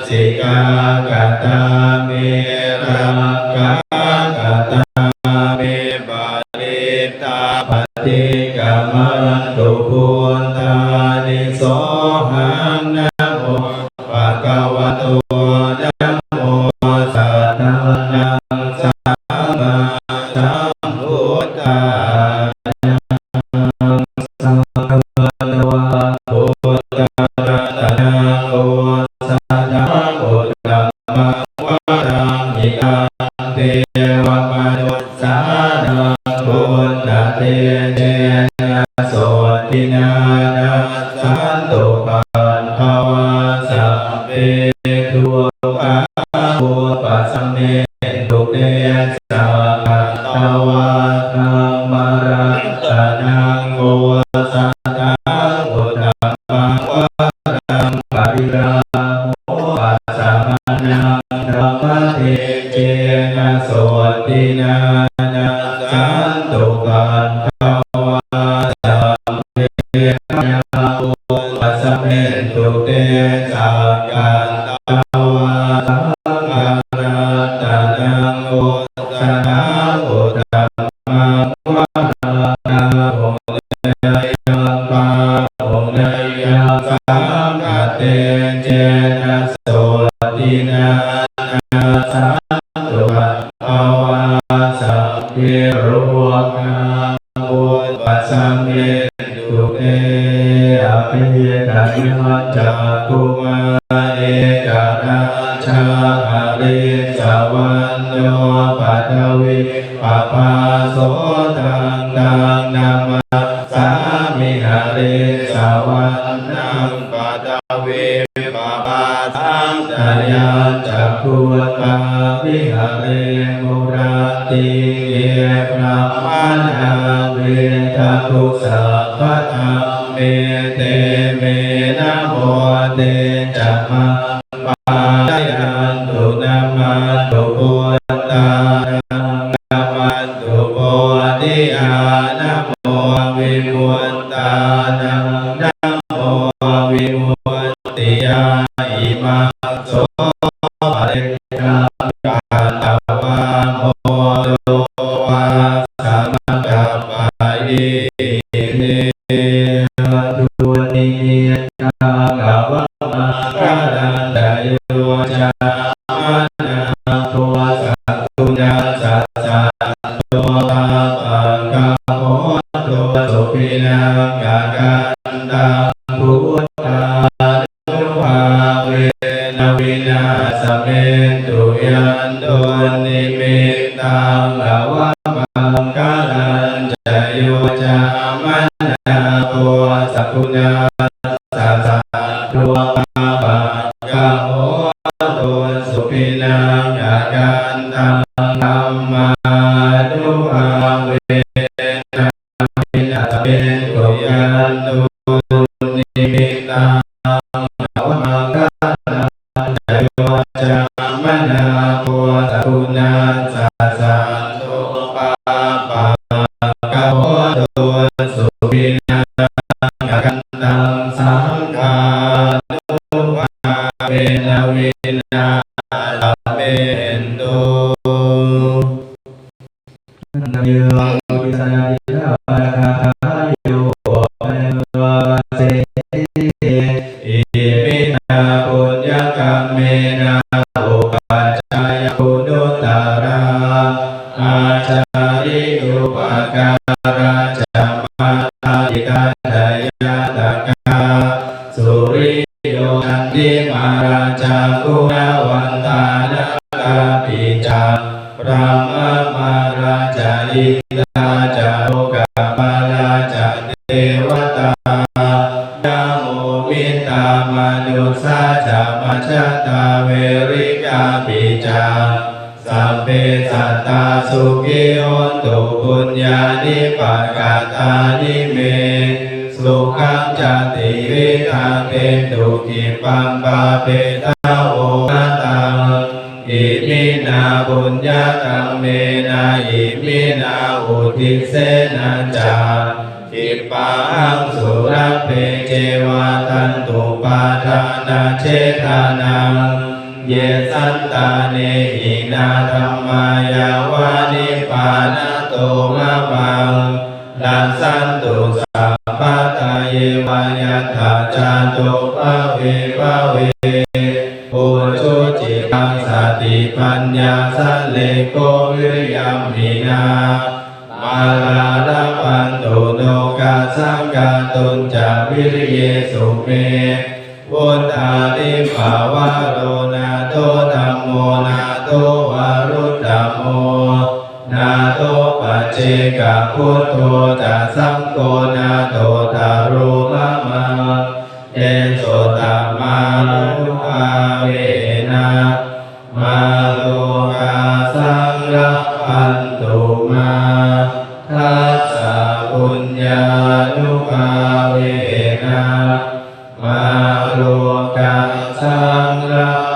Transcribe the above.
สิกากตาเมรังกากตาเมบาลิตาปฏิกัมมันตุพุทธานิโสหังนะโมภะคะวะโตนะโมสัทธังนังสัมมาสัมพุทธัสสะพุทธรัตนังโอสัทธังโอธัมมังวะรังอิทังเทวมนุสสานังพุทธเตเจนะโสตินานัสสันตุปันภวะสัพเพทุกขาอุปสัมเมตุเตสัพพะตวะธัมมารัตนังโอสัทธังโอธัมมังวะรังปริราโมปัสสะมะนังธัมมะเทเจนะโสตินานัสสันตุปันภวะสัพเพยาอุปสัมเมตุเตสัพพะตวะธัมมารัตนังโอสัทธังโอธัมมังวะรังโอเนยังปาโอเนยังสัมกเตเจนะโสตินานัสสันตุปันภวะสัพเพโรกาอุปสัมเมตุเตอภิกายัจจคุมาเอกราชาหะริสวัญโยปัทวิปปาโสตังตังนามาสามิหะริสวัญนังปัทวิปปาสังตยัญจักขุปาวิหะเรมุราติเยปรมานาเวทัพพุสัพพะธรรมเมเตเมนะโมเตจัมมังปายันตุนะมันตุพุทธานังนะมันตุโพธิอานะโมวิมุตตานังนะโมวิมุตติยาอิมังโสภะเรกากาตวะโมโตวะสัมมกัปปะอิเนตุนิยากะวะมะคะลันตโยจามะนะโทสัตตุนัสสะสัตโตภะปังกะโหโตสุปินังกะกันตังพุทธานุภาเวนะวินาศเมตุยันโตนิมิตตังภวะมังคลันจโยจามะนะโทสัตตุนัสสะสัตโตภะปังกะโหโตสุปินังกะกันตังธัมมานุภาเวนะวินาศเมตุยันโตนิมิตตังภวะมังคลันจโยจามะนะโทสัตตุนัสสะสัตโตภะปังกะโหโตสุปินังกะกันตังสังฆานุภาเวนะวินาศเมตุนะโยวิสัยยะปะคะโยเปวะเสอิมินาปุญญกรรมเมนะอุปัชฌายคุณุตตระอาจาริยุปการะจัมมาติกาทายาตกาสุริโยนันติมาราชากุณวันตานะกาปิจาพระมมาราชาอินทาจาโลกามาราชาเทวตายาโมมิตามนุสาจามัชตาเวริกาปิจาสัพเพสัตตาสุขิโหนตุปุญญานิปัสกตานิเมสุขังจติวิทังเตตุกิปังปาเปตาโอนาตังอิมินาบุญญากรรมเมนะอิมินาอุทิเสนะจาอิ อิปังสุรเพเจวะตันตุปาทานาเชตานังเยสันตาเนหินาธัมมายาวานิปานาโตมะปังดัสสันตุสัพพะทาเยวายะถาจาตุภเวภเวปุชุจิตังสติปัญญาสัลเลโกวิริยัมมินามาลาลาปันตุโนกาสังกาตุนจาวิริเยสุเมวุฒานิภาวะโรนาโตธัมโมนาโตวารุตตโมนาโตปัจเจกพุทโธตัสสังโฆนาโตตารุมะมังเยโสตมานุภาเวนะมาโลกาสังรักขันตุมาทัสสะปุญญานุภาเวนะมาโลกาสังรัก